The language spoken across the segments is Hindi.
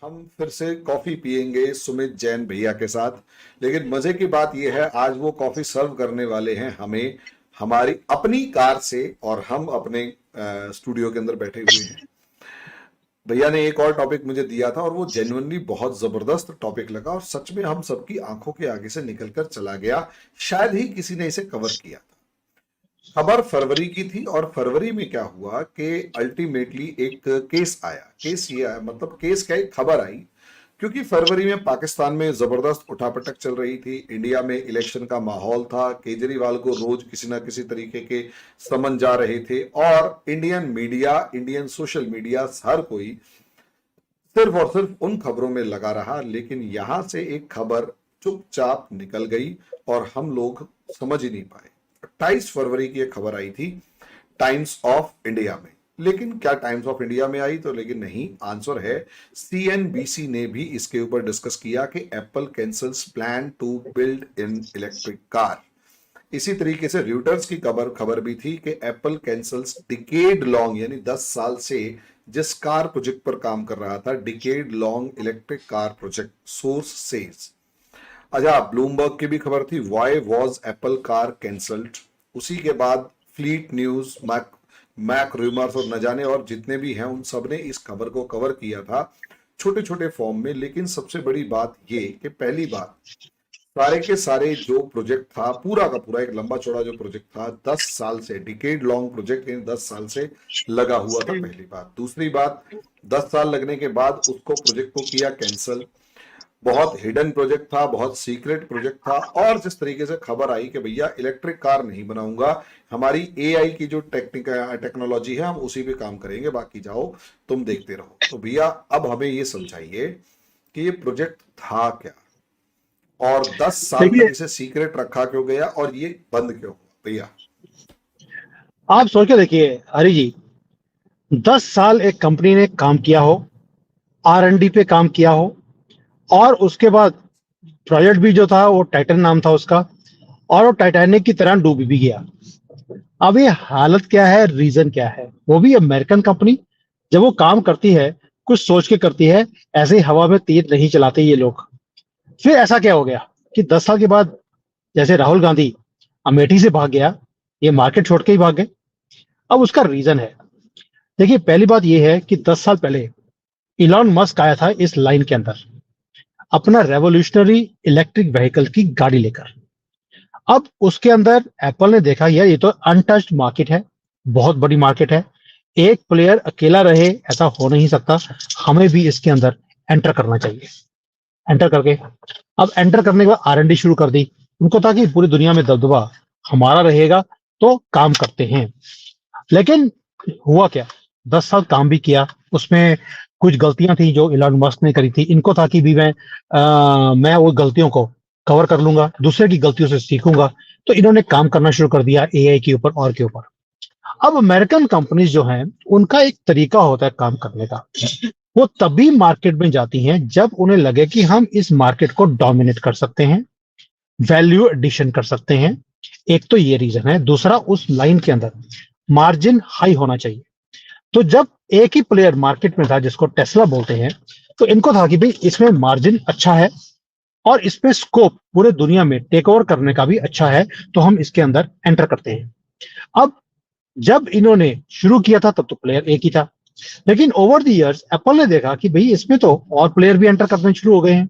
हम फिर से कॉफी पियेंगे सुमित जैन भैया के साथ। लेकिन मजे की बात यह है, आज वो कॉफी सर्व करने वाले हैं हमें हमारी अपनी कार से, और हम अपने स्टूडियो के अंदर बैठे हुए हैं। भैया ने एक और टॉपिक मुझे दिया था और वो जेन्युइनली बहुत जबरदस्त टॉपिक लगा, और सच में हम सबकी आंखों के आगे से निकलकर चला गया। शायद ही किसी ने इसे कवर किया। खबर फरवरी की थी, और फरवरी में क्या हुआ कि अल्टीमेटली एक केस आया। केस ये आया, मतलब केस क्या, एक खबर आई। क्योंकि फरवरी में पाकिस्तान में जबरदस्त उठापटक चल रही थी, इंडिया में इलेक्शन का माहौल था, केजरीवाल को रोज किसी ना किसी तरीके के समन जा रहे थे, और Indian media, Indian social media, हर कोई सिर्फ और सिर्फ उन खबरों में लगा रहा। लेकिन यहां से एक खबर चुपचाप निकल गई और हम लोग समझ ही नहीं पाए। 28 फरवरी की एक खबर आई थी टाइम्स ऑफ इंडिया में। लेकिन क्या टाइम्स ऑफ इंडिया में आई तो? लेकिन नहीं, आंसर है सीएनबीसी ने भी इसके ऊपर डिस्कस किया कि Apple cancels plan to build in electric car. इसी तरीके से रॉयटर्स की खबर भी थी कि एप्पल कैंसल्स डिकेड लॉन्ग, यानी 10 साल से जिस कार प्रोजेक्ट पर काम कर रहा था, decade long electric car project, source says. अच्छा, ब्लूमबर्ग की भी खबर थी, why was Apple car cancelled. उसी के बाद फ्लीट न्यूज, मैक रूमर्स और न जाने और जितने भी हैं उन सब ने इस खबर को कवर किया था छोटे छोटे फॉर्म में। लेकिन सबसे बड़ी बात ये कि पहली बात, सारे के सारे जो प्रोजेक्ट था, पूरा का पूरा एक लंबा चौड़ा जो प्रोजेक्ट था, 10 साल से, डिकेड लॉन्ग प्रोजेक्ट, 10 साल से लगा हुआ था, पहली बात। दूसरी बात, 10 साल लगने के बाद उसको प्रोजेक्ट को किया कैंसिल। बहुत हिडन प्रोजेक्ट था, बहुत सीक्रेट प्रोजेक्ट था। और जिस तरीके से खबर आई कि भैया इलेक्ट्रिक कार नहीं बनाऊंगा, हमारी एआई की जो टेक्नोलॉजी है हम उसी पे काम करेंगे, बाकी जाओ तुम देखते रहो। तो भैया अब हमें ये समझाइए कि ये प्रोजेक्ट था क्या, और 10 साल तक इसे सीक्रेट रखा क्यों गया, और ये बंद क्यों हुआ? भैया आप सोच के देखिए हरी जी, 10 साल एक कंपनी ने काम किया हो, R&D पे काम किया हो, और उसके बाद प्रोजेक्ट भी जो था वो टाइटन नाम था उसका, और वो टाइटैनिक की तरह डूब भी गया। अब ये हालत क्या है, रीजन क्या है? वो भी अमेरिकन कंपनी जब वो काम करती है कुछ सोच के करती है, ऐसे ही हवा में तीर नहीं चलाते ये लोग। फिर ऐसा क्या हो गया कि 10 साल के बाद जैसे राहुल गांधी अमेठी से भाग गया, ये मार्केट छोड़ के ही भाग गए। अब उसका रीजन है, देखिए पहली बात ये है कि 10 साल पहले इलॉन मस्क आया था इस लाइन के अंदर अपना रेवोल्यूशनरी इलेक्ट्रिक व्हीकल की गाड़ी लेकर। अब उसके अंदर एप्पल ने देखा यार ये तो अनटच्ड मार्केट है, बहुत बड़ी मार्केट है, एक प्लेयर अकेला रहे ऐसा हो नहीं सकता, हमें भी इसके अंदर एंटर करना चाहिए। एंटर करके अब एंटर करने के बाद R&D शुरू कर दी। उनको था कि पूरी दुनिया में दबदबा हमारा रहेगा तो काम करते हैं। लेकिन हुआ क्या, 10 साल काम भी किया, उसमें कुछ गलतियां थी जो इलॉन मस्क ने करी थी। इनको था कि भी मैं वो गलतियों को कवर कर लूंगा, दूसरे की गलतियों से सीखूंगा। तो इन्होंने काम करना शुरू कर दिया AI के ऊपर और के ऊपर। अब अमेरिकन कंपनीज जो हैं उनका एक तरीका होता है काम करने का, वो तभी मार्केट में जाती हैं जब उन्हें लगे कि हम इस मार्केट को डोमिनेट कर सकते हैं, वैल्यू एडिशन कर सकते हैं। एक तो ये रीजन है। दूसरा, उस लाइन के अंदर मार्जिन हाई होना चाहिए। तो जब एक ही प्लेयर मार्केट में था जिसको टेस्ला बोलते हैं, तो इनको था कि भाई इसमें मार्जिन अच्छा है और इसमें स्कोप पूरे दुनिया में टेक ओवर करने का भी अच्छा है, तो हम इसके अंदर एंटर करते हैं। अब जब इन्होंने शुरू किया था तब तो प्लेयर एक ही था, लेकिन ओवर द इयर्स एप्पल ने देखा कि भाई इसमें तो और प्लेयर भी एंटर करने शुरू हो गए हैं,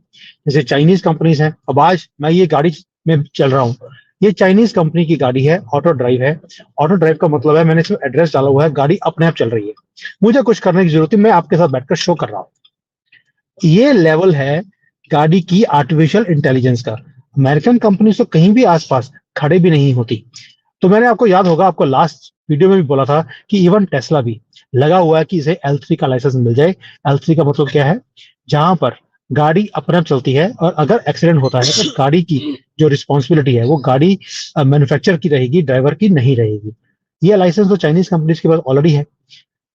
जैसे चाइनीज कंपनीज हैं। अब आज मैं ये गाड़ी में चल रहा हूँ, ये चाइनीज कंपनी की गाड़ी है, ऑटो ड्राइव है। ऑटो ड्राइव का मतलब है मैंने इसमें एड्रेस डाला हुआ है, गाड़ी अपने आप चल रही है, मुझे कुछ करने की जरूरत है, मैं आपके साथ बैठकर शो कर रहा हूँ। ये लेवल है गाड़ी की आर्टिफिशियल इंटेलिजेंस का। अमेरिकन कंपनी तो कहीं भी आसपास खड़े भी नहीं होती। तो मैंने आपको याद होगा, आपको लास्ट वीडियो में भी बोला था कि इवन टेस्ला भी लगा हुआ है कि इसे L3 का लाइसेंस मिल जाए। L3 का मतलब क्या है, जहां पर गाड़ी अपने आप चलती है और अगर एक्सीडेंट होता है तो गाड़ी की जो रिस्पॉन्सिबिलिटी है वो गाड़ी मैन्युफैक्चर की रहेगी, ड्राइवर की नहीं रहेगी। ये लाइसेंस तो चाइनीज कंपनीज के पास ऑलरेडी है,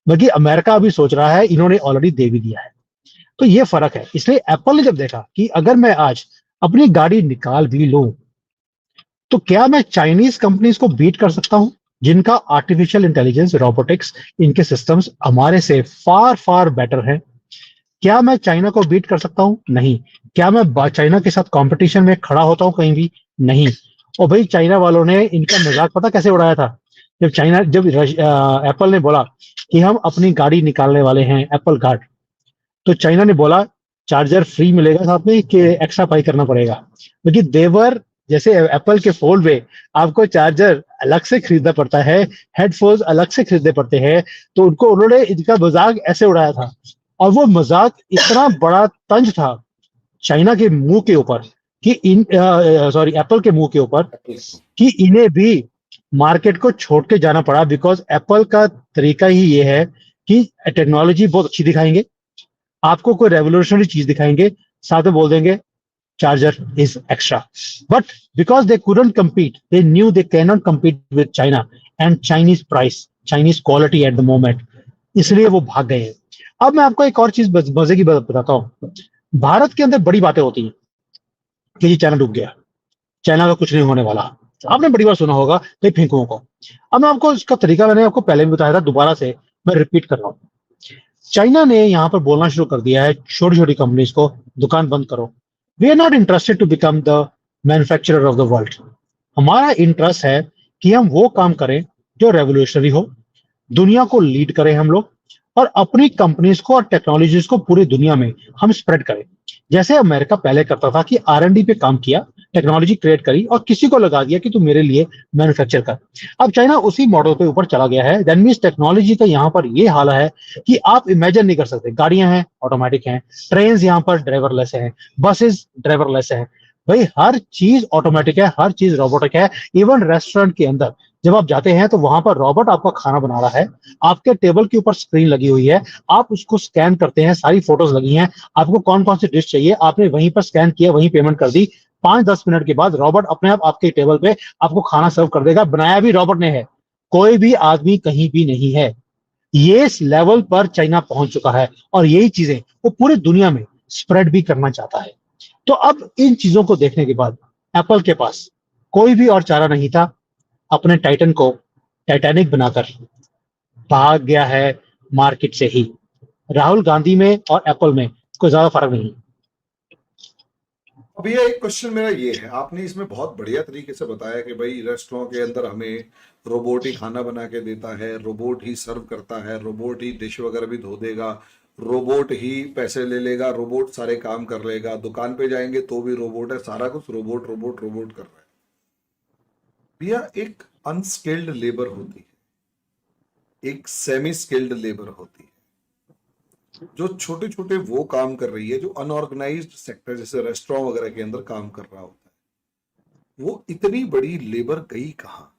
बल्कि अमेरिका अभी सोच रहा है, इन्होंने ऑलरेडी दे भी दिया है। तो ये फर्क है। इसलिए एप्पल ने जब देखा कि अगर मैं आज अपनी गाड़ी निकाल भी लूं तो क्या मैं चाइनीज कंपनीज को बीट कर सकता हूं, जिनका आर्टिफिशियल इंटेलिजेंस, रोबोटिक्स, इनके सिस्टम्स हमारे से फार फार बेटर है। क्या मैं चाइना को बीट कर सकता हूं? नहीं। क्या मैं चाइना के साथ कंपटीशन में खड़ा होता हूं कहीं भी? नहीं। और भाई चाइना वालों ने इनका मजाक पता कैसे उड़ाया था? जब एप्पल ने बोला कि हम अपनी गाड़ी निकालने वाले हैं एप्पल कार्ड, तो चाइना ने बोला चार्जर फ्री मिलेगा साथ में कि एक्स्ट्रा पाई करना पड़ेगा, क्योंकि देवर जैसे एप्पल के फोन में आपको चार्जर अलग से खरीदना पड़ता है, हेडफोन्स अलग से खरीदने पड़ते हैं, तो उन्होंने इनका मजाक ऐसे उड़ाया था। और वो मजाक इतना बड़ा तंज था चाइना के मुंह के ऊपर कि इन सॉरी एप्पल के मुंह के ऊपर कि इन्हें भी मार्केट को छोड़ के जाना पड़ा, बिकॉज एप्पल का तरीका ही ये है कि टेक्नोलॉजी बहुत अच्छी दिखाएंगे, आपको कोई रेवोल्यूशनरी चीज दिखाएंगे, साथ में बोल देंगे charger is extra. But because they couldn't compete, they knew they cannot compete with China and Chinese price, Chinese quality at the moment, इसलिए वो भाग गए हैं। अब मैं आपको एक और चीज मजे की बताता हूँ। भारत के अंदर बड़ी बातें होती हैं कि ये चाइना डूब गया, चाइना का कुछ नहीं होने वाला, आपने बड़ी बार सुना होगा कई फेंकुओं को। अब मैं आपको इसका तरीका मैंने आपको पहले भी बताया था, दोबारा से मैं रिपीट कर रहा हूँ। चाइना ने यहाँ पर बोलना शुरू कर दिया है छोटी छोटी कंपनीज को, दुकान बंद करो, we are not interested to become the manufacturer of the world. हमारा इंटरेस्ट है कि हम वो काम करें जो रेवोल्यूशनरी हो, दुनिया को लीड करें हम लोग, और अपनी कंपनीज को और टेक्नोलॉजीज को पूरी दुनिया में हम स्प्रेड करें। जैसे अमेरिका पहले करता था कि R&D पे काम किया, टेक्नोलॉजी क्रिएट करी और किसी को लगा दिया कि तू मेरे लिए मैन्युफैक्चर कर। अब चाइना उसी मॉडल पे ऊपर चला गया है। दैट मींस टेक्नोलॉजी का यहाँ पर ये हाल है कि आप इमेजिन नहीं कर सकते। गाड़ियां हैं ऑटोमेटिक हैं, ट्रेन यहाँ पर ड्राइवरलेस है, बसेस ड्राइवरलेस है, भाई हर चीज ऑटोमेटिक है, हर चीज रोबोटिक है। इवन रेस्टोरेंट के अंदर जब आप जाते हैं तो वहां पर रोबोट आपका खाना बना रहा है, आपके टेबल के ऊपर स्क्रीन लगी हुई है, आप उसको स्कैन करते हैं, सारी फोटोज लगी हैं, आपको कौन कौन सी डिश चाहिए आपने वहीं पर स्कैन किया, वहीं पेमेंट कर दी, 5-10 मिनट के बाद रोबोट अपने आप आपके टेबल पे आपको खाना सर्व कर देगा। बनाया भी रोबोट ने है, कोई भी आदमी कहीं भी नहीं है। ये इस लेवल पर चाइना पहुंच चुका है और यही चीजें वो पूरी दुनिया में स्प्रेड भी करना चाहता है। तो अब इन चीजों को देखने के बाद एप्पल के पास कोई भी और चारा नहीं था, अपने टाइटन को टाइटैनिक बनाकर भाग गया है मार्केट से ही। राहुल गांधी में और एप्पल में कोई ज्यादा फर्क नहीं। अब ये एक क्वेश्चन मेरा ये है, आपने इसमें बहुत बढ़िया तरीके से बताया कि भाई रेस्टोरेंट के अंदर हमें रोबोट ही खाना बना के देता है, रोबोट ही सर्व करता है, रोबोट ही डिश वगैरह भी धो देगा, रोबोट ही पैसे ले लेगा, रोबोट सारे काम कर लेगा, दुकान पे जाएंगे तो भी रोबोट है, सारा कुछ रोबोट रोबोट रोबोट कर रहा है। भैया एक अनस्किल्ड लेबर होती है, एक सेमी स्किल्ड लेबर होती है, जो छोटे छोटे वो काम कर रही है, जो अनऑर्गेनाइज्ड सेक्टर जैसे रेस्टोरेंट वगैरह के अंदर काम कर रहा होता है, वो इतनी बड़ी लेबर गई कहाँ?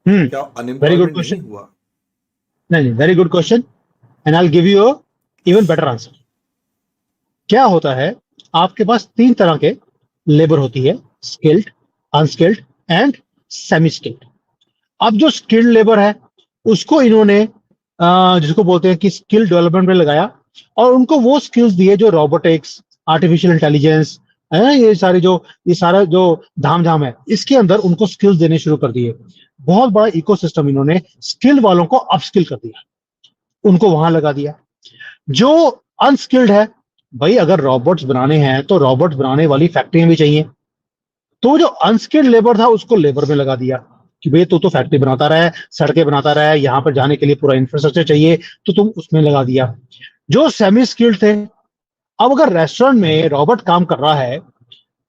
क्या वेरी गुड अनएम्प्लॉयमेंट नहीं क्वेश्चन। हुआ? नहीं, very good question and I will give you even better answer. क्या होता है, आपके पास 3 तरह के लेबर होती है, skilled, unskilled and semi skilled. अब जो स्किल्ड लेबर है उसको इन्होंने जिसको बोलते हैं कि स्किल डेवलपमेंट में लगाया, और उनको वो स्किल्स दिए जो रोबोटिक्स, आर्टिफिशियल इंटेलिजेंस है, ये सारा जो धाम धाम है इसके अंदर उनको स्किल्स देने शुरू कर दिए। बहुत बड़ा इकोसिस्टम इन्होंने स्किल वालों को अपस्किल कर दिया, उनको वहां लगा दिया। जो अनस्किल्ड है, भाई अगर रोबोट्स बनाने हैं तो रोबोट्स बनाने वाली फैक्ट्रियां भी चाहिए, तो जो अनस्किल्ड लेबर था उसको लेबर में लगा दिया कि भाई तू तो फैक्ट्री बनाता रहा है, सड़कें बनाता रहा है, यहाँ पर जाने के लिए पूरा इंफ्रास्ट्रक्चर चाहिए, तो तुम उसमें लगा दिया। जो सेमी स्किल्ड थे, अब अगर रेस्टोरेंट में रोबोट काम कर रहा है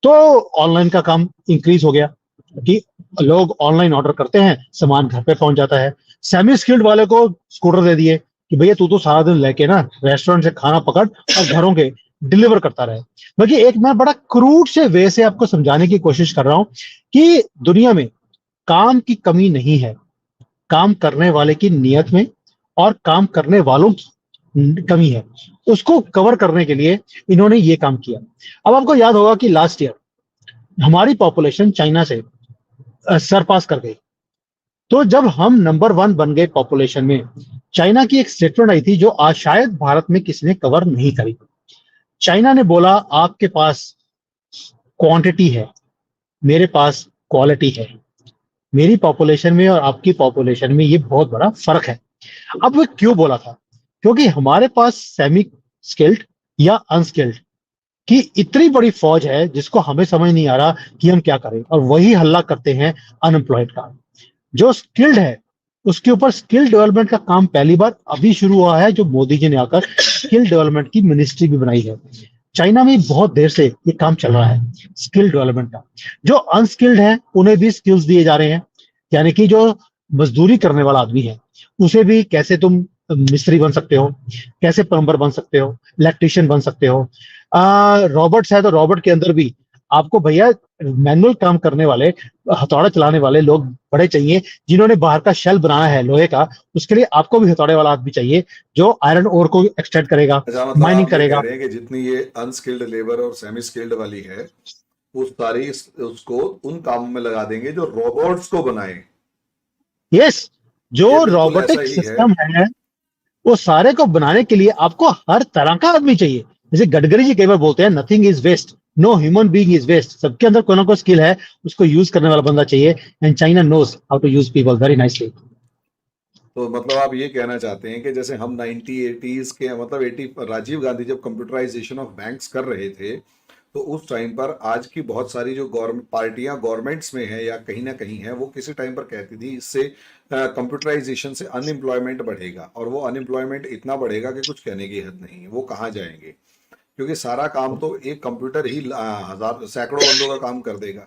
तो ऑनलाइन का काम इंक्रीज हो गया कि लोग ऑनलाइन ऑर्डर करते हैं, सामान घर पे पहुंच जाता है। सेमी स्किल्ड वाले को स्कूटर दे दिए कि भैया तू तो सारा दिन लेके ना रेस्टोरेंट से खाना पकड़ और घरों के डिलीवर करता रहे। बाकी एक मैं बड़ा क्रूड से वे से आपको समझाने की कोशिश कर रहा हूं कि दुनिया में काम की कमी नहीं है, काम करने वाले की नियत में और काम करने वालों की कमी है। उसको कवर करने के लिए इन्होंने ये काम किया। अब आपको याद होगा कि लास्ट ईयर हमारी पॉपुलेशन चाइना से सरपास कर गई, तो जब हम नंबर 1 बन गए पॉपुलेशन में, चाइना की एक स्टेटमेंट आई थी जो आज शायद भारत में किसी ने कवर नहीं करी। चाइना ने बोला आपके पास क्वांटिटी है, मेरे पास क्वालिटी है, मेरी पॉपुलेशन में और आपकी पॉपुलेशन में ये बहुत बड़ा फर्क है। अब वो क्यों बोला था? क्योंकि हमारे पास सेमी स्किल्ड या अनस्किल्ड, कि इतनी बड़ी फौज है जिसको हमें समझ नहीं आ रहा कि हम क्या करें, और वही हल्ला करते हैं अनएम्प्लॉयड का। जो स्किल्ड है उसके ऊपर स्किल डेवलपमेंट का काम पहली बार अभी शुरू हुआ है, जो मोदी जी ने आकर स्किल डेवलपमेंट की मिनिस्ट्री भी बनाई है। चाइना में बहुत देर से ये काम चल रहा है स्किल डेवलपमेंट का। जो अनस्किल्ड है उन्हें भी स्किल्स दिए जा रहे हैं, यानी कि जो मजदूरी करने वाला आदमी है उसे भी कैसे तुम मिस्त्री बन सकते हो, कैसे प्लम्बर बन सकते हो, इलेक्ट्रिशियन बन सकते हो। रॉबर्ट्स है तो रॉबर्ट के अंदर भी आपको भैया मैनुअल काम करने वाले, हथौड़ा चलाने वाले लोग बड़े चाहिए, जिन्होंने बाहर का शेल बनाना है लोहे का, उसके लिए आपको भी हथौड़े वाला आदमी चाहिए जो आयरन ओर को एक्सट्रैक्ट करेगा, अच्छा, मतलब माइनिंग आप ये कह करेगा। रहे हैं कि जितनी ये अनस्किल्ड लेबर और सेमी स्किल्ड वाली है, वो सारी उसको उन कामों में लगा देंगे जो रोबोट्स को बनाए। यस, जो ये बिल्कुल ऐसा रोबोटिक ही है। सिस्टम है वो सारे को बनाने के लिए आपको हर तरह का आदमी चाहिए। जैसे गडकरी जी कई बार बोलते हैं nothing is waste, no human being is waste, सबके अंदर कोई ना कोई स्किल है, उसको यूज करने वाला बंदा चाहिए, and China knows how to use people very nicely. तो मतलब आप ये कहना चाहते हैं कि जैसे हम 1980s के, मतलब 80, राजीव गांधी जब कंप्यूटराइजेशन ऑफ बैंक्स कर रहे थे, तो उस टाइम पर आज की बहुत सारी जो गवर्नमेंट पार्टियां गवर्नमेंट्स में है या कहीं ना कहीं है, वो किसी टाइम पर कहती थी इससे कंप्यूटराइजेशन से अनएम्प्लॉयमेंट बढ़ेगा, और वो अनएम्प्लॉयमेंट इतना बढ़ेगा कि कुछ कहने की हद नहीं है। वो कहाँ जाएंगे, क्योंकि सारा काम तो एक कंप्यूटर ही हजार सैकड़ों बंदों का काम कर देगा।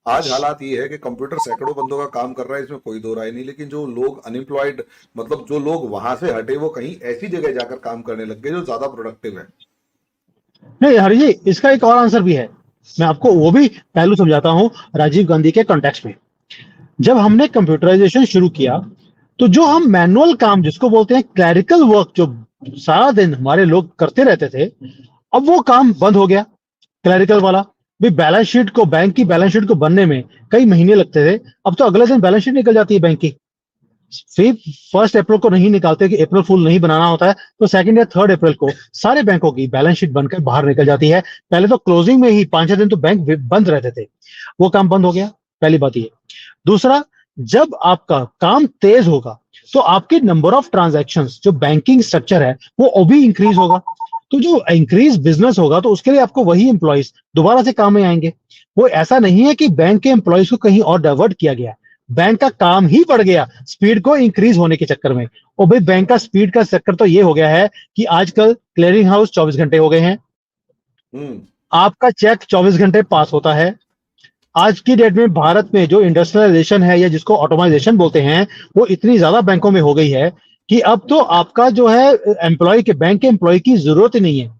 आज हालात ये है कि कंप्यूटर सैकड़ों बंदों का काम कर रहा है, इसमें कोई दो राय नहीं, लेकिन जो लोग अनएम्प्लॉयड, मतलब जो लोग वहां से हटे, वो कहीं ऐसी जगह जाकर काम करने लग गए जो ज्यादा प्रोडक्टिव है। नहीं हरि जी, इसका एक और आंसर भी है, मैं आपको वो भी पहलू समझाता हूँ राजीव गांधी के कॉन्टेक्स्ट में। जब हमने कंप्यूटराइजेशन शुरू किया तो जो हम मैनुअल काम जिसको बोलते हैं क्लरिकल वर्क, जो सारा दिन हमारे लोग करते रहते थे, अब वो काम बंद हो गया क्लरिकल वाला। भी बैलेंस शीट को, बैंक की बैलेंस शीट को बनने में कई महीने लगते थे, अब तो अगले दिन बैलेंस शीट निकल जाती है बैंक की। फिर 1 अप्रैल को नहीं निकालते कि अप्रैल फुल नहीं बनाना होता है, तो 2 या 3 अप्रैल को सारे बैंकों की बैलेंस शीट बनकर बाहर निकल जाती है। पहले तो क्लोजिंग में ही 5 6 दिन तो बैंक बंद रहते थे, वो काम बंद हो गया। पहली बात ये। दूसरा, जब आपका काम तेज होगा तो आपके नंबर ऑफ ट्रांजैक्शंस, जो बैंकिंग स्ट्रक्चर है वो भी इंक्रीज होगा। तो जो इंक्रीज बिजनेस होगा तो उसके लिए आपको वही एम्प्लॉयज दोबारा से काम में आएंगे। वो ऐसा नहीं है कि बैंक के एम्प्लॉयज को कहीं और डाइवर्ट किया गया, बैंक का काम ही बढ़ गया स्पीड को इंक्रीज होने के चक्कर में। और भाई बैंक का स्पीड का चक्कर तो ये हो गया है कि आजकल क्लियरिंग हाउस 24 घंटे हो गए हैं, हम्म। आपका चेक 24 घंटे पास होता है। आज की डेट में भारत में जो इंडस्ट्रियलाइजेशन है या जिसको ऑटोमाइजेशन बोलते हैं, वो इतनी ज्यादा बैंकों में हो गई है कि अब तो आपका जो है एम्प्लॉय के, बैंक के एम्प्लॉय की जरूरत ही नहीं है।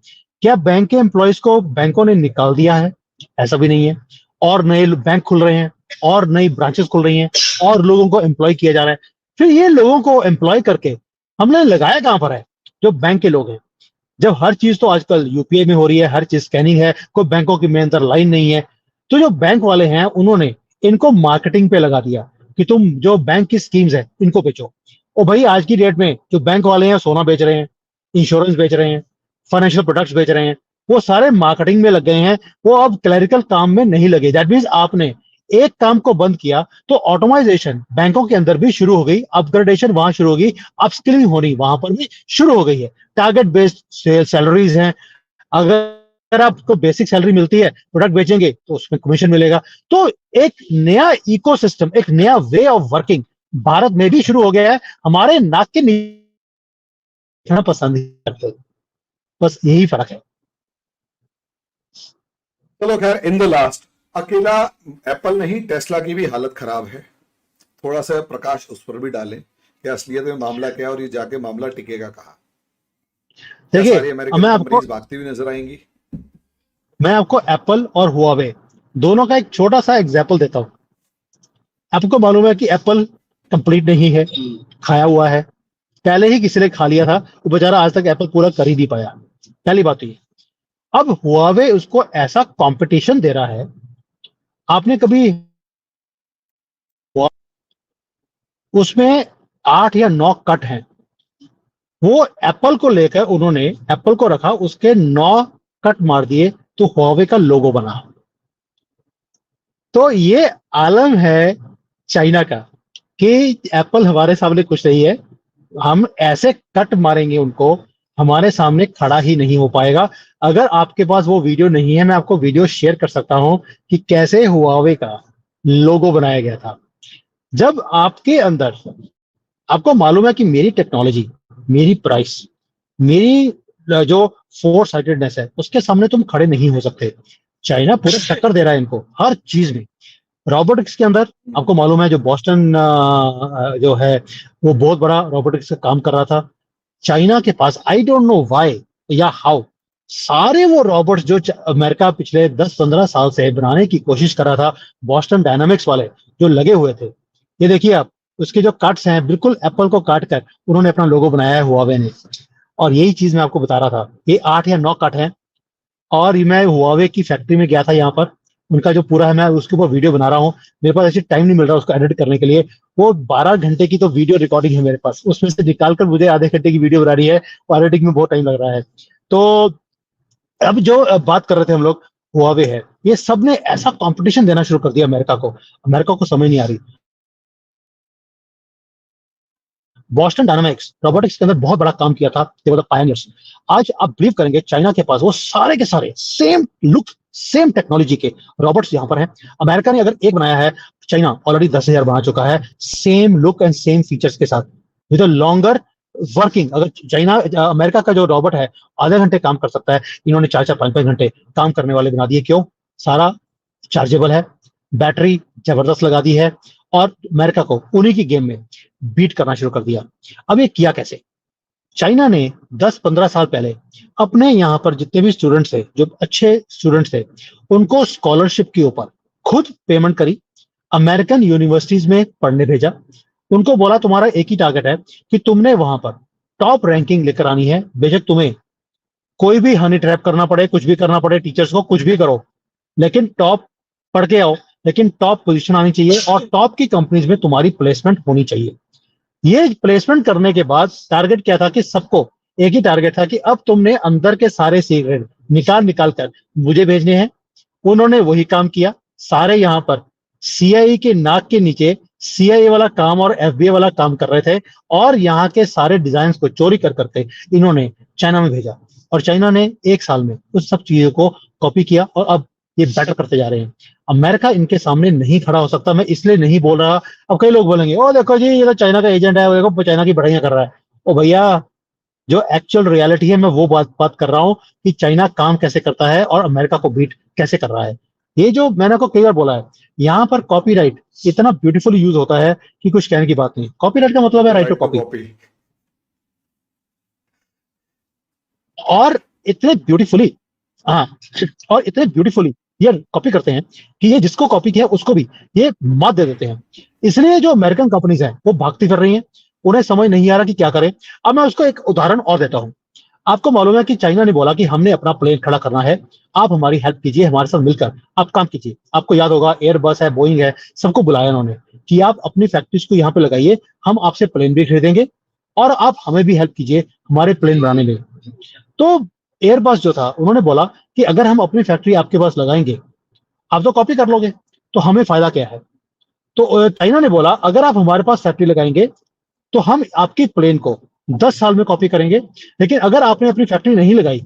क्या बैंक के एम्प्लॉयज को बैंकों ने निकाल दिया है? ऐसा भी नहीं है। और नए बैंक खुल रहे हैं, और नई ब्रांचेस खुल रही हैं, और लोगों को एम्प्लॉय किया जा रहा है। फिर ये लोगों को एम्प्लॉय करके हमने लगाया कहां पर है? जो बैंक के लोग हैं। जब हर चीज तो आजकल यूपीआई में हो रही है, हर चीज स्कैनिंग है, कोई बैंकों की में अंदर लाइन नहीं है, तो जो बैंक वाले हैं उन्होंने इनको मार्केटिंग पे लगा दिया कि तुम जो बैंक की स्कीम्स है इनको बेचो। और भाई आज की डेट में जो बैंक वाले हैं सोना बेच रहे हैं, इंश्योरेंस बेच रहे हैं, फाइनेंशियल प्रोडक्ट्स बेच रहे हैं, वो सारे मार्केटिंग में लग गए हैं। वो अब क्लरिकल काम में नहीं लगे। दैट मीन्स आपने एक काम को बंद किया तो ऑटोमाइजेशन बैंकों के अंदर भी शुरू हो गई, अपग्रेडेशन वहां शुरू हो गई, अपस्किलिंग होनी वहां पर भी शुरू हो गई है। टारगेट बेस्ड सैलरीज हैं। अगर आपको बेसिक सैलरी मिलती है, प्रोडक्ट बेचेंगे तो उसमें कमीशन मिलेगा। तो एक नया इकोसिस्टम, एक नया वे ऑफ वर्किंग भारत में भी शुरू हो गया है। हमारे नाक के नीचे पसंद नहीं करते, बस यही फर्क है। चलो खैर, इन द लास्ट, अकेला एप्पल नहीं, टेस्ला की भी हालत खराब है। थोड़ा सा प्रकाश उस पर भी डालें कि असलियत में मामला क्या है, और ये जाके मामला टिकेगा कहाँ? क्या देखिए, सारी अब अमेरिकन कंपनीज भागती हुई नजर आएंगी? मैं आपको एप्पल और हुआवे दोनों का एक छोटा सा एग्जाम्पल देता हूं। आपको मालूम है कि एप्पल कंप्लीट नहीं है, खाया हुआ है, पहले ही किसी ने खा लिया था, वो बेचारा आज तक एप्पल पूरा कर ही नहीं पाया। पहली बात तो ये। अब हुआवे उसको ऐसा कंपटीशन दे रहा है, आपने कभी उसमें 8 या 9 कट हैं, वो एप्पल को लेकर उन्होंने एप्पल को रखा, उसके 9 कट मार दिए तो हुआवे का लोगो बना। तो ये आलम है चाइना का कि एप्पल हमारे सामने कुछ नहीं है, हम ऐसे कट मारेंगे उनको हमारे सामने खड़ा ही नहीं हो पाएगा। अगर आपके पास वो वीडियो नहीं है, मैं आपको वीडियो शेयर कर सकता हूं कि कैसे हुआवे का लोगो बनाया गया था। जब आपके अंदर, आपको मालूम है कि मेरी टेक्नोलॉजी, मेरी प्राइस, मेरी जो फोर साइटेडनेस है, उसके सामने तुम खड़े नहीं हो सकते। चाइना पूरा टक्कर दे रहा है इनको हर चीज में। रोबोटिक्स के अंदर आपको मालूम है, जो बॉस्टन जो है, वो बहुत बड़ा रोबोटिक्स का काम कर रहा था। चाइना के पास, आई डोंट नो व्हाई या हाउ, सारे वो रॉबोट्स जो अमेरिका पिछले 10-15 साल से बनाने की कोशिश कर रहा था, बॉस्टन डायनामिक्स वाले जो लगे हुए थे, ये देखिए आप, उसके जो कट्स हैं, बिल्कुल एप्पल को काट कर उन्होंने अपना लोगो बनाया है हुआवे ने। और यही चीज मैं आपको बता रहा था, ये 8 या 9 कट हैं। और मैं हुआवे की फैक्ट्री में गया था यहाँ पर, उनका जो पूरा है, मैं उसके ऊपर वीडियो बना रहा हूँ। मेरे पास ऐसी टाइम नहीं मिल रहा उसको एडिट करने के लिए। वो 12 घंटे की तो वीडियो रिकॉर्डिंग है मेरे पास, उसमें से निकाल कर मुझे आधे घंटे की वीडियो बना रही है, और एडिटिंग में बहुत टाइम लग रहा है। तो अब जो बात कर रहे थे हम लोग, हुआवे है, ये सब ने ऐसा कंपटीशन देना शुरू कर दिया अमेरिका को। अमेरिका को समझ नहीं आ रही। बॉस्टन डायनामिक्स रोबोटिक्स के अंदर बहुत बड़ा काम किया था, दे वर द पायनियर्स। आज आप बिलीव करेंगे, चाइना के पास वो सारे के सारे सेम लुक, सेम टेक्नोलॉजी के रोबोट्स यहाँ पर हैं। अमेरिका ने अगर एक बनाया है, चाइना ऑलरेडी 10,000 बना चुका है, same look and same features के साथ, विद लॉन्गर वर्किंग। अगर चाइना, अमेरिका का जो रोबोट है आधे घंटे काम कर सकता है, इन्होंने 4-4, 5-5 घंटे काम करने वाले बना दिए। क्यों? सारा चार्जेबल है, बैटरी जबरदस्त लगा दी है, और अमेरिका को उन्हीं की गेम में बीट करना शुरू कर दिया। अब ये किया कैसे? चाइना ने 10-15 साल पहले अपने यहाँ पर जितने भी स्टूडेंट्स थे, जो अच्छे स्टूडेंट्स थे, उनको स्कॉलरशिप के ऊपर खुद पेमेंट करी, अमेरिकन यूनिवर्सिटीज में पढ़ने भेजा। उनको बोला तुम्हारा एक ही टारगेट है कि तुमने वहां पर टॉप रैंकिंग लेकर आनी है, बेशक तुम्हें कोई भी हनी ट्रैप करना पड़े, कुछ भी करना पड़े, टीचर्स को कुछ भी करो, लेकिन टॉप पढ़ के आओ, लेकिन टॉप पोजीशन आनी चाहिए, और टॉप की कंपनीज में तुम्हारी प्लेसमेंट होनी चाहिए। ये प्लेसमेंट करने के बाद टारगेट क्या था कि सबको एक ही टारगेट था कि अब तुमने अंदर के सारे सीक्रेट निकाल निकाल कर मुझे भेजने हैं। उन्होंने वही काम किया। सारे यहाँ पर सीआईए के नाक के नीचे सीआईए वाला काम और एफबीआई वाला काम कर रहे थे, और यहाँ के सारे डिजाइन को चोरी कर करके इन्होंने चाइना में भेजा। और चाइना ने 1 साल में उस सब चीजों को कॉपी किया, और अब ये बेटर करते जा रहे हैं। अमेरिका इनके सामने नहीं खड़ा हो सकता। मैं इसलिए नहीं बोल रहा। अब कई लोग बोलेंगे, ओ देखो जी, ये तो चाइना का एजेंट है, वो देखो चाइना की बढ़ाइयां कर रहा है। ओ भैया, जो एक्चुअल रियलिटी है, मैं वो बात बात कर रहा हूँ कि चाइना काम कैसे करता है और अमेरिका को बीट कैसे कर रहा है। ये जो मैंने आपको कई बार बोला है, यहाँ पर कॉपीराइट इतना ब्यूटीफुली यूज होता है कि कुछ कहने की बात नहीं। कॉपीराइट का मतलब है right to write to copy. Copy. और इतने ब्यूटीफुली, हाँ, और इतने ब्यूटीफुली ये कॉपी करते हैं कि ये जिसको कॉपी किया उसको भी ये मात दे देते हैं। इसलिए जो अमेरिकन कंपनीज हैं वो भागती फिर रही हैं, उन्हें समझ नहीं आ रहा कि क्या करें। अब मैं उसको एक उदाहरण और देता हूं। आपको मालूम है कि चाइना ने बोला कि हमने अपना प्लेन खड़ा करना है, आप हमारी हेल्प कीजिए, हमारे साथ मिलकर आप काम कीजिए। आपको याद होगा, एयरबस है, बोइंग है, सबको बुलाया उन्होंने कि आप अपनी फैक्ट्रीज को यहाँ पे लगाइए, हम आपसे प्लेन भी खरीदेंगे, और आप हमें भी हेल्प कीजिए हमारे प्लेन बनाने में। तो एयरबस जो था, उन्होंने बोला कि अगर हम अपनी फैक्ट्री आपके पास लगाएंगे, आप तो कॉपी कर लोगे, तो हमें फायदा क्या है? तो चाइना ने बोला, अगर आप हमारे पास फैक्ट्री लगाएंगे तो हम आपकी प्लेन को 10 साल में कॉपी करेंगे, लेकिन अगर आपने अपनी फैक्ट्री नहीं लगाई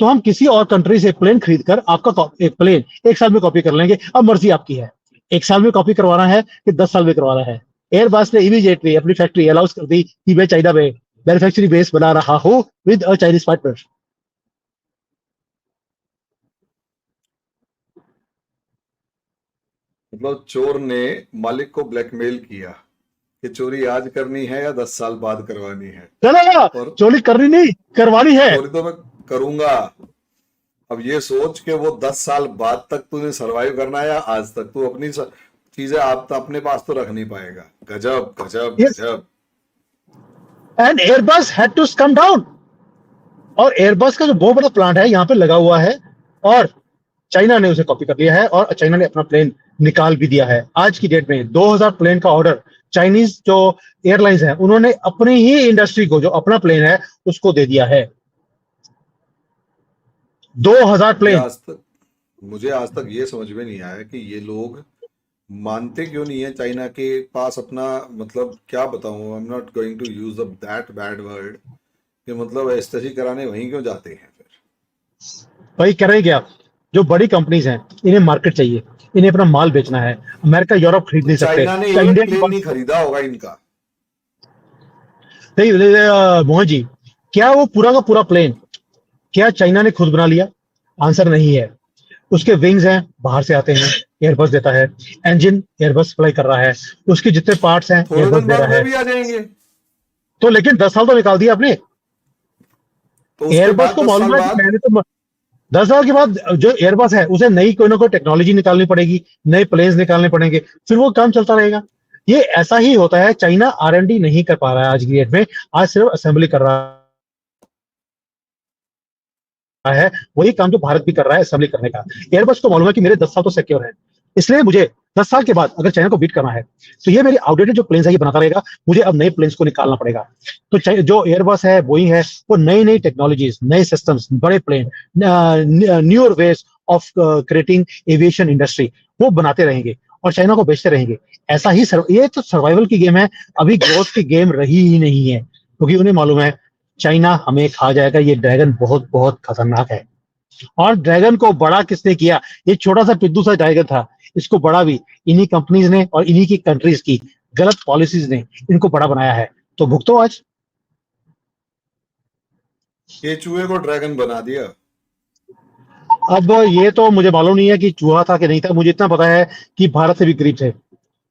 तो हम किसी और कंट्री से प्लेन खरीद कर आपका एक प्लेन 1 साल में कॉपी कर लेंगे। अब मर्जी आपकी है, 1 साल में कॉपी करवाना है कि 10 साल में करवाना है। एयरबस ने इमीडिएटली अपनी फैक्ट्री अलाउंस कर दी कि मैं चाइना में मैन्युफैक्चरिंग बेस बना रहा हूं विद अ चाइनीज पार्टनर। मतलब चोर ने मालिक को ब्लैकमेल किया कि चोरी आज करनी है या 10 साल बाद करवानी है। चलेगा, और चोरी करनी नहीं, करवानी है। चोरी तो मैं करूंगा। अब ये सोच के वो 10 साल बाद तक तुझे सरवाइव करना है या आज तक तू अपनी चीजें आप तो अपने पास तो रख नहीं पाएगा। गजब गजब यस, गजब। And Airbus had to come down. और एयरबस का जो बहुत बड़ा प्लांट है यहाँ पे लगा हुआ है, और चाइना ने उसे कॉपी कर लिया है, और चाइना ने अपना प्लेन निकाल भी दिया है। आज की डेट में 2000 प्लेन का ऑर्डर चाइनीज जो एयरलाइंस है, उन्होंने अपनी ही इंडस्ट्री को, जो अपना प्लेन है, उसको दे दिया है। 2000 मुझे प्लेन। आज तक मुझे आज तक ये समझ में नहीं आया कि ये लोग मानते क्यों नहीं है चाइना के पास अपना, मतलब क्या बताऊं, I am not going to use that bad word, कि मतलब एस्टेसी कराने वहीं क्यों जाते हैं फिर। वही कर रहे क्या, जो बड़ी कंपनीज हैं इन्हें मार्केट चाहिए, इन्हें अपना माल बेचना है। अमेरिका यूरोप खरीद तो नहीं सकते, चाइना ने तो एक इंडिया की प्लेन बात नहीं खरीदा होगा इनका। नहीं। मोहन जी, क्या वो पूरा का पूरा प्लेन क्या चाइना ने खुद बना लिया? आंसर नहीं है। उसके विंग्स हैं, बाहर से आते हैं, एयरबस देता है। इंजन एयरबस सप्लाई कर रहा है। उसके जितने पार्ट्स हैं थोड़े एयरबस दिन दे बाद रहा वो है। भी आ जाएंगे। तो लेकिन 10 साल तो निकाल दिया आपने। तो उसके एयरबस बाद को 10 साल मालूम है कि बाद। मैंने तो 10 साल के बाद जो एयरबस है उसे नई कोई ना कोई टेक्नोलॉजी निकालनी पड़ेगी, नए प्लेन्स निकालने पड़ेंगे, फिर वो काम चलता रहेगा। ये ऐसा ही होता है। चाइना R&D नहीं कर पा रहा है आज की डेट में। आज सिर्फ असेंबली कर रहा है। वही काम जो भारत भी कर रहा है असेंबली करने का। एयरबस को मालूम है कि मेरे 10 साल तो सिक्योर है, इसलिए मुझे 10 साल के बाद अगर चाइना को बीट करना है तो ये मेरी आउटडेटेड जो प्लेन्स है ये बनाता रहेगा। मुझे अब नए प्लेन्स को निकालना पड़ेगा। तो जो एयरबस है, बोइंग है, वो नई नई टेक्नोलॉजीज, नए सिस्टम्स, बड़े plane, newer ways of creating aviation industry वो बनाते रहेंगे और चाइना को बेचते रहेंगे। ऐसा ही ये तो सर्वाइवल की गेम है, अभी ग्रोथ की गेम रही ही नहीं है, क्योंकि उन्हें मालूम है चाइना हमें खा जाएगा। ये ड्रैगन बहुत बहुत खतरनाक है। और ड्रैगन को बड़ा किसने किया? ये छोटा सा पिद्दू सा ड्रैगन था, इसको बड़ा भी इन्हीं कंपनीज ने और इन्हीं की कंट्रीज की गलत पॉलिसीज ने इनको बड़ा बनाया है। तो भुगतो आज। ये चूहे को ड्रैगन बना दिया। अब ये तो मुझे मालूम नहीं है कि चूहा था कि नहीं था। मुझे इतना पता है कि भारत से भी करीब थे।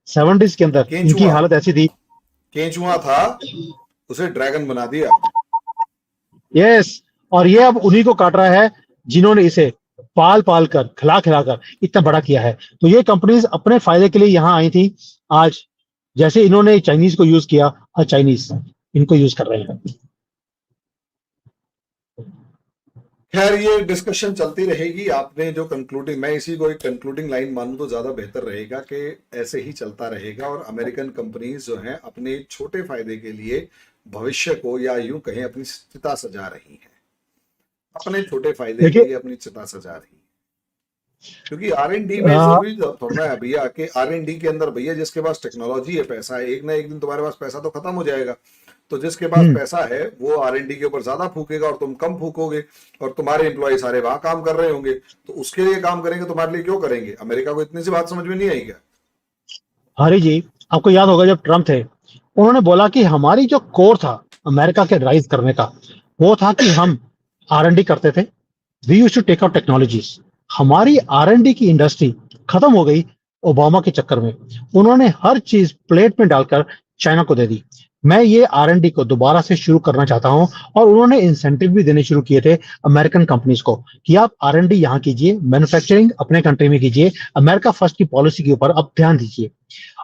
70s के अंदर इनकी केंचुआ। हालत ऐसी थी। केंचुआ था, उसे ड्रैगन बना दिया। यस। और ये अब उन्हीं को काट रहा है जिन्होंने इसे पाल पाल कर, खिला खिलाकर इतना बड़ा किया है। तो ये कंपनीज अपने फायदे के लिए यहां आई थी। आज जैसे इन्होंने चाइनीज को यूज किया और चाइनीज इनको यूज कर रहे हैं। खैर ये डिस्कशन चलती रहेगी। आपने जो कंक्लूडिंग, मैं इसी को एक कंक्लूडिंग लाइन मानूं तो ज्यादा बेहतर रहेगा कि ऐसे ही चलता रहेगा और अमेरिकन कंपनीज जो हैं अपने छोटे फायदे के लिए भविष्य को, या यूं कहें, अपनी चिता सजा रही हैं। अपने छोटे फायदे के देखिए, लिए अपनी चिता सजा रही है। क्योंकि R&D में जो भी थोड़ा है भैया, कि R&D के अंदर भैया जिसके पास टेक्नोलॉजी है, पैसा है, एक ना एक दिन तुम्हारे पास पैसा तो खत्म हो जाएगा। तो जिसके पास पैसा है वो R&D के ऊपर ज्यादा फूकेगा और तुम कम फूकोगे, और तुम्हारे एम्प्लॉय सारे वहां काम कर रहे होंगे, तो उसके लिए काम करेंगे, तुम्हारे लिए क्यों करेंगे? अमेरिका को इतनी सी बात समझ में नहीं आई क्या? हरी जी, आपको याद होगा जब ट्रम्प थे, उन्होंने बोला कि हमारी जो कोर था अमेरिका के राइज करने का, वो था कि हम R&D करते थे। We used to take out technologies. हमारी R&D की इंडस्ट्री खत्म हो गई ओबामा के चक्कर में। उन्होंने हर चीज प्लेट में डालकर चाइना को दे दी। मैं ये R&D को दोबारा से शुरू करना चाहता हूं। और उन्होंने इंसेंटिव भी देने शुरू किए थे अमेरिकन कंपनीज को कि आप R&D यहां कीजिए, मैन्युफैक्चरिंग अपने कंट्री में कीजिए, अमेरिका फर्स्ट की पॉलिसी के ऊपर अब ध्यान दीजिए।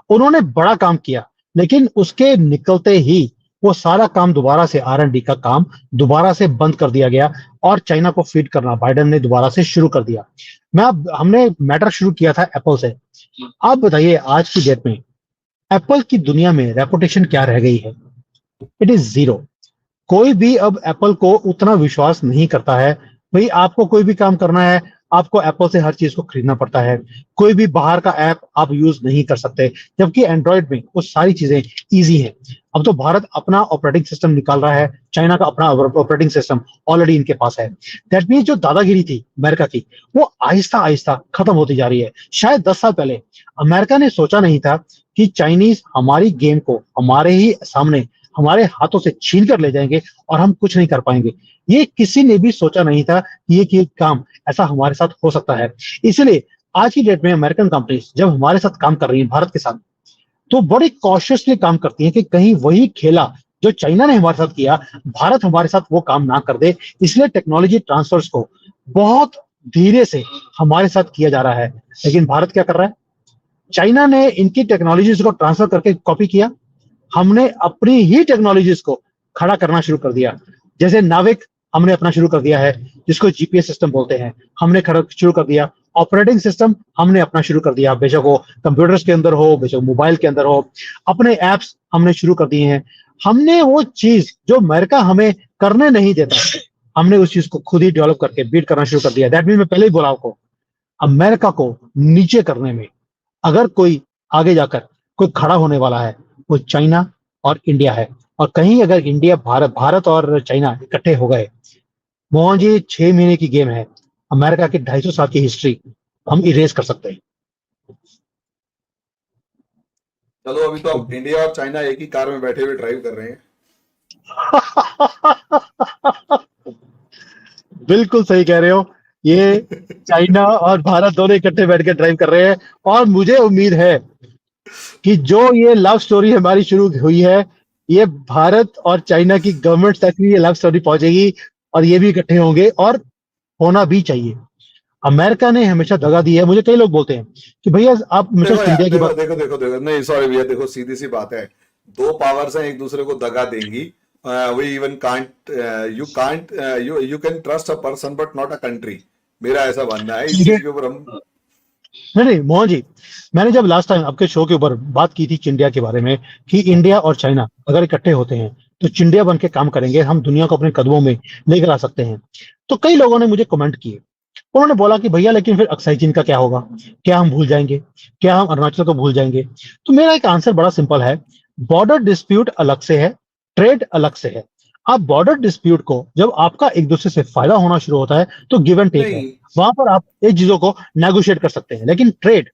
उन्होंने बड़ा काम किया, लेकिन उसके निकलते ही वो सारा काम दोबारा से R&D का काम दोबारा से बंद कर दिया गया और चाइना को फीड करना बाइडेन ने दोबारा से शुरू कर दिया। हमने मैटर शुरू किया था एप्पल से। आप बताइए आज की डेट में एप्पल की दुनिया में रेपुटेशन क्या रह गई है? It is zero. कोई भी अब एप्पल को उतना विश्वास नहीं करता है। भाई आपको कोई भी काम करना है, आपको एप्पल से हर चीज को खरीदना पड़ता है। कोई भी बाहर का ऐप आप यूज नहीं कर सकते, जबकि एंड्रॉयड में वो सारी चीजें इजी है। अब तो भारत अपना ऑपरेटिंग सिस्टम निकाल रहा है, चाइना का अपना ऑपरेटिंग सिस्टम ऑलरेडी इनके पास है। दैट मीन्स जो दादागिरी थी अमेरिका की, वो आहिस्ता आहिस्ता खत्म होती जा रही है। शायद 10 साल पहले अमेरिका ने सोचा नहीं था कि चाइनीज हमारी गेम को हमारे ही सामने, हमारे हाथों से छीन कर ले जाएंगे और हम कुछ नहीं कर पाएंगे। ये किसी ने भी सोचा नहीं था कि काम ऐसा हमारे साथ हो सकता है। इसलिए आज की डेट में अमेरिकन कंपनीज जब हमारे साथ काम कर रही है, भारत के साथ, तो बड़ी कॉशियसली काम करती हैं कि कहीं वही खेला जो चाइना ने हमारे साथ किया, भारत हमारे साथ वो काम ना कर दे। इसलिए टेक्नोलॉजी ट्रांसफर्स को बहुत धीरे से हमारे साथ किया जा रहा है। लेकिन भारत क्या कर रहा है? चाइना ने इनकी टेक्नोलॉजीज को ट्रांसफर करके कॉपी किया, हमने अपनी ही टेक्नोलॉजीज को खड़ा करना शुरू कर दिया। जैसे नाविक हमने अपना शुरू कर दिया है, जिसको जीपीएस सिस्टम बोलते हैं, हमने खड़ा शुरू कर दिया। ऑपरेटिंग सिस्टम हमने अपना शुरू कर दिया, बेशक वो कंप्यूटर्स के अंदर हो, बेशक मोबाइल के अंदर हो। अपने एप्स हमने शुरू कर दिए हैं। हमने वो चीज जो अमेरिका हमें करने नहीं देता, हमने उस चीज को खुद ही डेवलप करके बीट करना शुरू कर दिया। दैट मीन मैं पहले ही बोला आपको, अमेरिका को नीचे करने में अगर कोई आगे जाकर कोई खड़ा होने वाला है, वो चाइना और इंडिया है। और कहीं अगर इंडिया भारत भारत और चाइना इकट्ठे हो गए, मोहन जी 6 महीने की गेम है। अमेरिका की 250 साल की हिस्ट्री हम इरेज कर सकते हैं। चलो अभी तो अब इंडिया और चाइना एक ही कार में बैठे हुए ड्राइव कर रहे हैं। बिल्कुल सही कह रहे हो। ये चाइना और भारत दोनों इकट्ठे बैठ के ड्राइव कर रहे हैं। और मुझे उम्मीद है कि जो ये लव स्टोरी हमारी शुरू हुई है, ये भारत और चाइना की गवर्नमेंट तक भी ये लव स्टोरी पहुंचेगी और ये भी इकट्ठे होंगे, और होना भी चाहिए। अमेरिका ने हमेशा दगा दी है। मुझे कई लोग बोलते हैं कि भैया आप हमेशा देखो यार, इंडिया की देखो बात। देखो देखो देखो, नहीं सॉरी भैया, देखो सीधी सी बात है, दो पावर्स हैं एक दूसरे को दगा देंगी। We even can't, you can trust a person but not a country. मेरा ऐसा मानना है, इस चीजें चीज के ऊपर हम। नहीं नहीं मोहन जी, मैंने जब लास्ट टाइम आपके शो के ऊपर बात की थी चिंडिया के बारे में, कि इंडिया और चाइना अगर इकट्ठे होते हैं तो चिंडिया बन के काम करेंगे, हम दुनिया को अपने कदमों में लेकर आ सकते हैं। तो कई लोगों ने मुझे कमेंट किए। उन्होंने बोला कि भैया लेकिन फिर अक्साई चीन का क्या होगा, क्या हम भूल जाएंगे, क्या हम अरुणाचल को भूल जाएंगे? तो मेरा एक आंसर बड़ा सिंपल है। बॉर्डर डिस्प्यूट अलग से है, ट्रेड अलग से है। आप बॉर्डर डिस्प्यूट को जब आपका एक दूसरे से फायदा होना शुरू होता है तो गिव एंड टेक है, नहीं वहां पर आप एक चीजों को नेगोशिएट कर सकते हैं। लेकिन ट्रेड,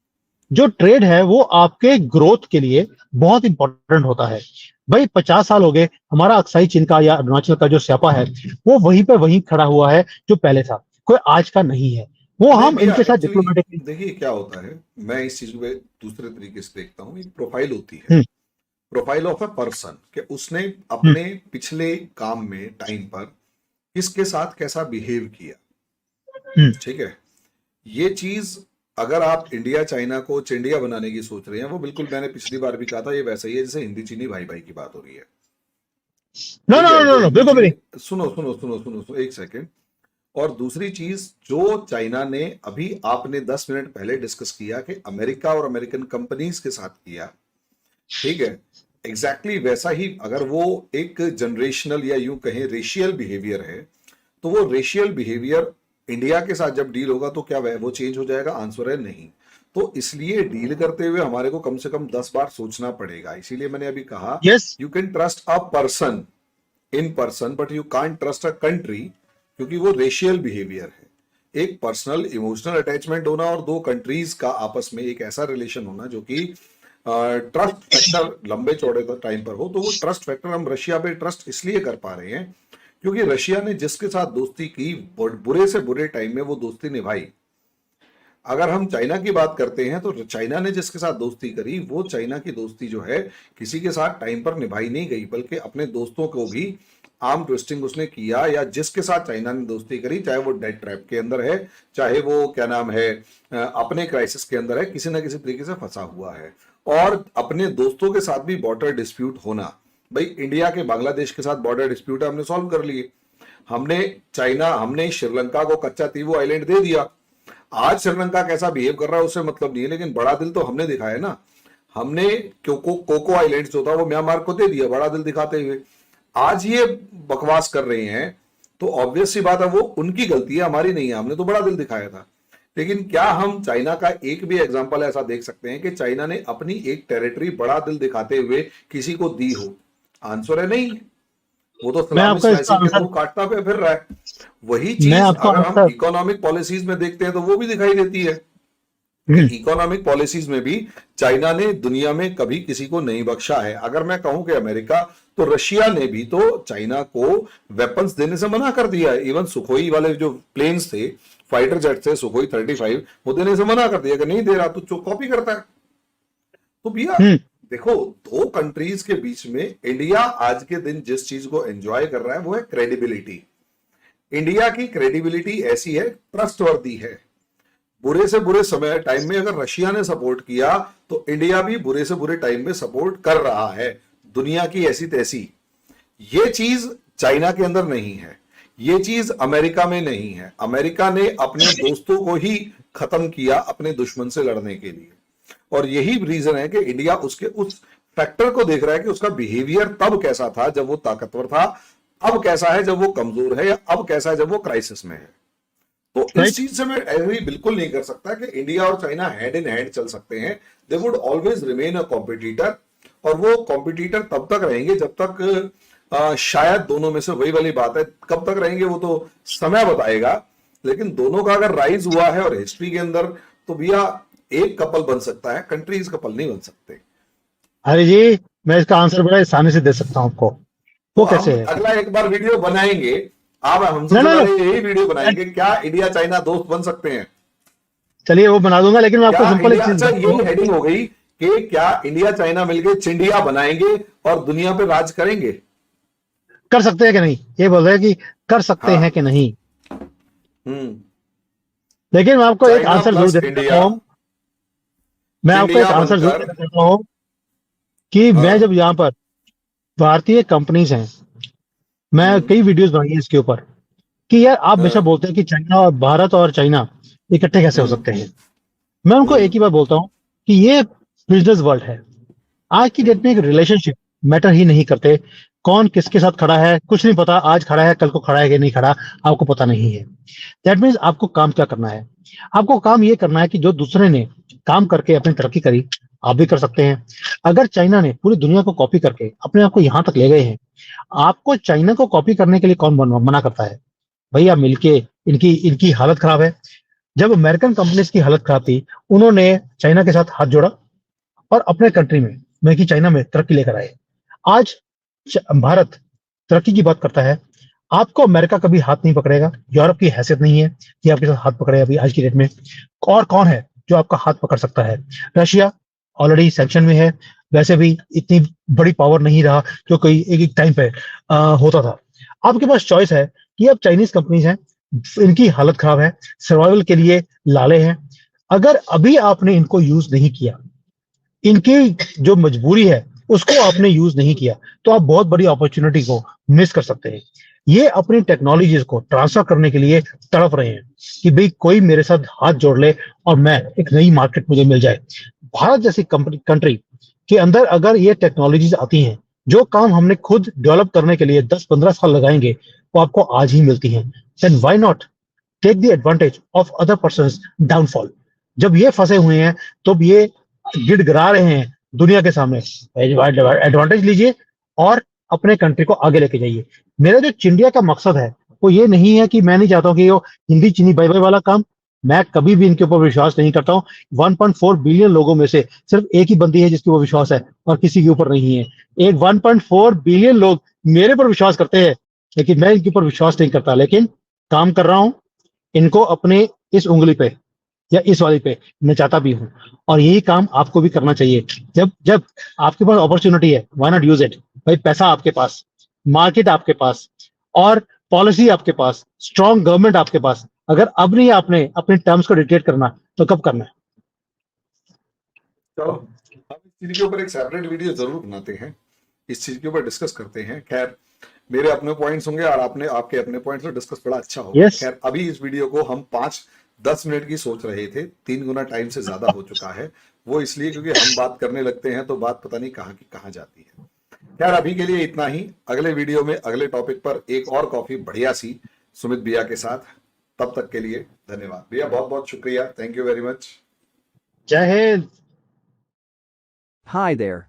जो ट्रेड है वो आपके ग्रोथ के लिए बहुत इंपॉर्टेंट होता है। भाई 50 साल हो गए, हमारा अक्साई चीन का या अरुणाचल का जो स्यापा है वो वहीं पे वहीं खड़ा हुआ है जो पहले था, कोई आज का नहीं है। वो नहीं हम भैया, इनके साथ एक्चुअली डिप्लोमेटिकली। देखिए क्या होता है, मैं इस चीज को दूसरे तरीके से देखता हूँ। एक प्रोफाइल होती है, हम्म। प्रोफाइल ऑफ अ पर्सन, कि उसने हम्म। अपने पिछले काम में टाइम पर किसके साथ कैसा बिहेव किया। हम्म। ठीक है, ये चीज अगर आप इंडिया चाइना को चिंडिया बनाने की सोच रहे हैं, वो बिल्कुल मैंने पिछली बार भी कहा था, ये वैसा ही है जैसे हिंदी चीनी भाई भाई की बात हो रही है। नो ठीक नो है, नो जो नो, हिंदी बिल्कुल भी चीनी, नहीं। सुनो सुनो सुनो सुनो सुनो एक सेकेंड। और दूसरी चीज जो चाइना ने अभी आपने 10 मिनट पहले डिस्कस किया कि अमेरिका और अमेरिकन कंपनीज के साथ किया, ठीक है, एग्जैक्टली वैसा ही अगर वो एक जनरेशनल या यूं कहें रेशियल बिहेवियर है, तो वो रेशियल बिहेवियर इंडिया के साथ जब डील होगा तो क्या वो चेंज हो जाएगा? आंसर है नहीं। तो इसलिए डील करते हुए हमारे को कम से कम 10 बार सोचना पड़ेगा। इसीलिए मैंने अभी कहा, yes. You can trust a person in person but you can't trust a country, क्योंकि वो रेशियल बिहेवियर है। एक पर्सनल इमोशनल अटैचमेंट होना और दो कंट्रीज का आपस में एक ऐसा रिलेशन होना जो कि ट्रस्ट फैक्टर लंबे चौड़े टाइम पर हो, तो वो ट्रस्ट फैक्टर हम रशिया पे ट्रस्ट इसलिए कर पा रहे हैं क्योंकि रशिया ने जिसके साथ दोस्ती की, बुरे से बुरे टाइम में वो दोस्ती निभाई। अगर हम चाइना की बात करते हैं तो चाइना ने जिसके साथ दोस्ती करी, वो चाइना की दोस्ती जो है किसी के साथ टाइम पर निभाई नहीं गई, बल्कि अपने दोस्तों को भी आर्म ट्विस्टिंग उसने किया। या जिसके साथ चाइना ने दोस्ती करी, चाहे वो डेट ट्रैप के अंदर है, चाहे वो क्या नाम है अपने क्राइसिस के अंदर है, किसी ना किसी तरीके से फंसा हुआ है। और अपने दोस्तों के साथ भी बॉर्डर डिस्प्यूट होना, भाई इंडिया के बांग्लादेश के साथ बॉर्डर डिस्प्यूट हमने सॉल्व कर लिए। हमने श्रीलंका को कच्चा तीवू आइलैंड दे दिया। आज श्रीलंका कैसा बिहेव कर रहा है उससे मतलब नहीं है, लेकिन बड़ा दिल तो हमने दिखाया ना। हमने कोको आइलैंड जो था वो म्यांमार को दे दिया बड़ा दिल दिखाते हुए। आज ये बकवास कर रहे हैं तो ऑब्वियस सी बात है वो उनकी गलती है, हमारी नहीं है। हमने तो बड़ा दिल दिखाया था। लेकिन क्या हम चाइना का एक भी एग्जांपल ऐसा देख सकते हैं कि चाइना ने अपनी एक टेरिटरी बड़ा दिल दिखाते हुए किसी को दी हो? आंसर है नहीं। वो तो मैं सलामी आपका इसका स्लाइसिंग के आंसर थ्रू काटता पे फिर रहा है। वही मैं चीज आपको अगर हम आंसर इकोनॉमिक पॉलिसीज में देखते हैं तो वो भी दिखाई देती है कि इकोनॉमिक पॉलिसीज में भी चाइना ने दुनिया में कभी किसी को नहीं बख्शा है। अगर मैं कहूं कि अमेरिका, तो रशिया ने भी तो चाइना को वेपन्स देने से मना कर दिया है। इवन सुखोई वाले जो प्लेन्स थे, फाइटर जेट थे सुखोई 35, वो देने से मना कर दिया कि नहीं दे रहा, तो कॉपी करता है। तो भैया हम्म। देखो, दो कंट्रीज के बीच में इंडिया आज के दिन जिस चीज को एंजॉय कर रहा है वो है क्रेडिबिलिटी। इंडिया की क्रेडिबिलिटी ऐसी है, ट्रस्टवर्दी है। बुरे से बुरे समय टाइम में अगर रशिया ने सपोर्ट किया तो इंडिया भी बुरे से बुरे टाइम में सपोर्ट कर रहा है, दुनिया की ऐसी तैसी। ये चीज चाइना के अंदर नहीं है, ये चीज अमेरिका में नहीं है। अमेरिका ने अपने दोस्तों को ही खत्म किया अपने दुश्मन से लड़ने के लिए। और यही रीजन है कि इंडिया उसके उस फैक्टर को देख रहा है कि उसका बिहेवियर तब कैसा था जब वो ताकतवर था, अब कैसा है जब वो कमजोर है, या अब कैसा है जब वो क्राइसिस में है। तो इस राइट। चीज से मैं एग्री बिल्कुल नहीं कर सकता कि इंडिया और चाइना हैंड इन हैंड चल सकते हैं। They would always remain a competitor. और वो कॉम्पिटिटर तब तक रहेंगे जब तक शायद दोनों में से वही वाली बात है, कब तक रहेंगे वो तो समय बताएगा, लेकिन दोनों का अगर राइज हुआ है और हिस्ट्री के अंदर, तो भैया एक कपल बन सकता है, कंट्रीज कपल नहीं बन सकते। हरी जी, मैं इसका आंसर बड़ा आसानी से दे सकता हूँ आपको। तो वो हम कैसे है? अगला एक बार वीडियो बनाएंगे, आप हमसे ना ना ना, पहले यही वीडियो बनाएंगे, क्या इंडिया चाइना दोस्त बन सकते हैं? चलिए वो बना दूंगा, लेकिन मैं आपको क्या सिंपल एक इंडिया, चीज अच्छा बताऊं। यही हेडिंग हो गई कि क्या इंडिया चाइना मिलकर चिंडिया बनाएंगे और दुनिया पे राज करेंगे? कर सकते हैं कि नहीं, ये बोल रहे हैं कि कर सकते हैं हाँ। कि नहीं। हम्म। लेकिन मैं आपको एक चाइना आंसर जरूर प्लस देना चाहता इंडिया, हूँ। मैं आपको एक चिंडिया आंसर जरूर बनकर। देना चाहता हूँ कि मैं हाँ। जब यहाँ पर भारतीय कंपनीज हैं, मैं हम्म। कई वीडियोस बनाई है इसके ऊपर कि यार आप हमेशा हाँ। बोलते हैं कि चाइना और भारत और चाइना इकट्ठे कैसे हो हम्म। सकते हैं। मैं उनको एक हम्म। ही बात बोलता हूँ कि ये बिजनेस वर्ल्ड है। आज की डेट हम्म। में एक रिलेशनशिप मैटर ही नहीं करते, कौन किसके साथ खड़ा है कुछ नहीं पता, आज खड़ा है कल को खड़ा है कि नहीं खड़ा आपको पता नहीं है। दैट मीन्स आपको काम क्या करना है? आपको काम ये करना है कि जो दूसरे ने काम करके अपनी तरक्की करी, आप भी कर सकते हैं। अगर चाइना ने पूरी दुनिया को कॉपी करके अपने आप को यहाँ तक ले गए हैं, आपको चाइना को कॉपी करने के लिए कौन मना करता है? भैया मिलके, इनकी इनकी हालत खराब है। जब अमेरिकन कंपनीज की हालत खराब थी, उन्होंने चाइना के साथ हाथ जोड़ा और अपने कंट्री में, मैं कि चाइना में तरक्की लेकर आए। आज भारत तरक्की की बात करता है, आपको अमेरिका कभी हाथ नहीं पकड़ेगा, यूरोप की हैसियत नहीं है कि आपके साथ हाथ पकड़े अभी आज की डेट में। और कौन है जो आपका हाथ पकड़ सकता है? रशिया ऑलरेडी सैंक्शन में है, वैसे भी इतनी बड़ी पावर नहीं रहा जो कोई एक एक टाइम पे होता था। आपके पास चॉइस है कि अब चाइनीज कंपनीज हैं, इनकी हालत खराब है, सर्वाइवल के लिए लाले हैं। अगर अभी आपने इनको यूज नहीं किया, इनकी जो मजबूरी है उसको आपने यूज नहीं किया, तो आप बहुत बड़ी अपॉर्चुनिटी को मिस कर सकते हैं। ये अपनी टेक्नोलॉजीज को ट्रांसफर करने के लिए तड़प रहे हैं कि भाई कोई मेरे साथ हाथ जोड़ ले और मैं एक नई मार्केट मुझे मिल जाए। भारत जैसी कंट्री के अंदर अगर ये टेक्नोलॉजीज आती हैं, जो काम हमने खुद डेवलप करने के लिए 10-15 साल लगाएंगे, वो आपको आज ही मिलती हैं। Then why not take the advantage of other persons downfall. जब ये फंसे हुए हैं, तो ये गिड़गिड़ा रहे हैं दुनिया के सामने, एडवांटेज लीजिए और अपने कंट्री को आगे लेके जाइए। मेरा जो चिंडिया का मकसद है वो ये नहीं है कि मैं नहीं चाहता हूँ कि वो हिंदी चीनी बाई बाई वाला काम, मैं कभी भी इनके ऊपर विश्वास नहीं करता हूँ। 1.4 बिलियन लोगों में से सिर्फ एक ही बंदी है जिसकी वो विश्वास है और किसी के ऊपर नहीं है। एक 1.4 बिलियन लोग मेरे पर विश्वास करते हैं, लेकिन मैं इनके ऊपर विश्वास नहीं करता, लेकिन काम कर रहा हूं इनको अपने इस उंगली पे या इस वाली पे नचाता भी हूँ। और यही काम आपको भी करना चाहिए। जब जब आपके पास अपॉर्चुनिटी है, व्हाई नॉट यूज इट? भाई पैसा आपके पास, मार्केट आपके पास और पॉलिसी आपके पास, स्ट्रॉन्ग गवर्नमेंट आपके पास। अगर अब नहीं आपने अपने टर्म्स को डिक्टेट करना, तो कब करना है? चलो हम इस चीज के ऊपर एक सेपरेट वीडियो जरूर बनाते हैं, इस चीज के ऊपर डिस्कस करते हैं। खैर मेरे अपने पॉइंट्स होंगे और आपने आपके अपने पॉइंट्स, तो डिस्कस बड़ा अच्छा होगा। यस। खैर अभी इस वीडियो को हम 5-10 मिनट की सोच रहे थे, 3 गुना टाइम से ज्यादा हो चुका है। वो इसलिए क्योंकि हम बात करने लगते हैं तो बात पता नहीं कहाँ की कहाँ जाती है। खैर अभी के लिए इतना ही, अगले वीडियो में अगले टॉपिक पर एक और कॉफी बढ़िया सी सुमित भैया के साथ। तब तक के लिए धन्यवाद भैया, बहुत बहुत शुक्रिया, थैंक यू वेरी मच। जय Hind. Hi there.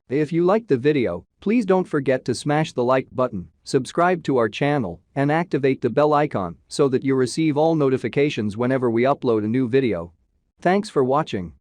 If you liked the video, please don't forget to smash the like button, subscribe to our channel, and activate the bell icon so that you receive all notifications whenever we upload a new video. Thanks for watching.